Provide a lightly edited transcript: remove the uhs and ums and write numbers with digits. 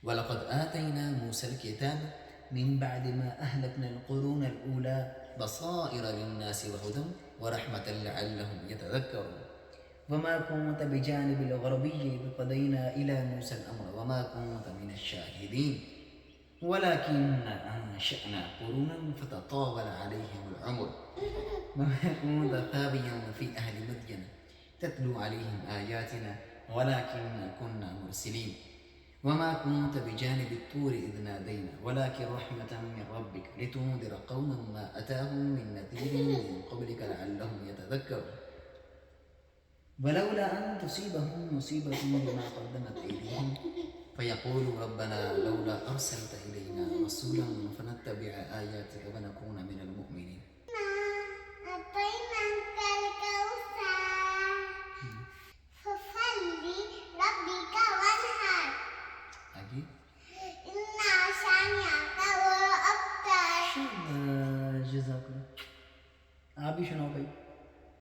वलक़द आतैना मूसल किताब मिन बाद मा अहलकना अलक़ुरून अलऊला बसाइर लिन्नास वहुदन वरहमतन लअल्लहुम यतज़क्करून वमा कुन्त बिजानिबिल ग़रबिय्यि इज़ क़दैना इला मूसल अम्र वमा कुन्त मिनश शाहिदीन वलाकिन्ना अंशअना क़ुरूनन फ़ततावल अलैहिमुल उम्र वमा कुन्त थावियन फ़ी अहलि मद्यन तत्लू अलैहिम आयातिना वलाकिन्ना कुन्ना मुरसिलीन वमा कुन्त बिजानिबि त्तूर इज़ नादैना वलाकिन रहमतन मिन रब्बिक लितुन्ज़िर क़ौमन मा अताहुम मिन नज़ीरिन मिन क़ब्लिक लअल्लहुम यतज़क्करून वलौला अन तुसीबहुम मुसीबतुन बिमा क़द्दमत अयदीहिम फ़यक़ूलू रब्बना लौला अरसलत इलैना रसूलन फ़नत्तबिअ आयातिक वनकून मिनल मुअ्मिनीन। आगे जज़ाकल्लाह। आप भी सुनाओ भाई।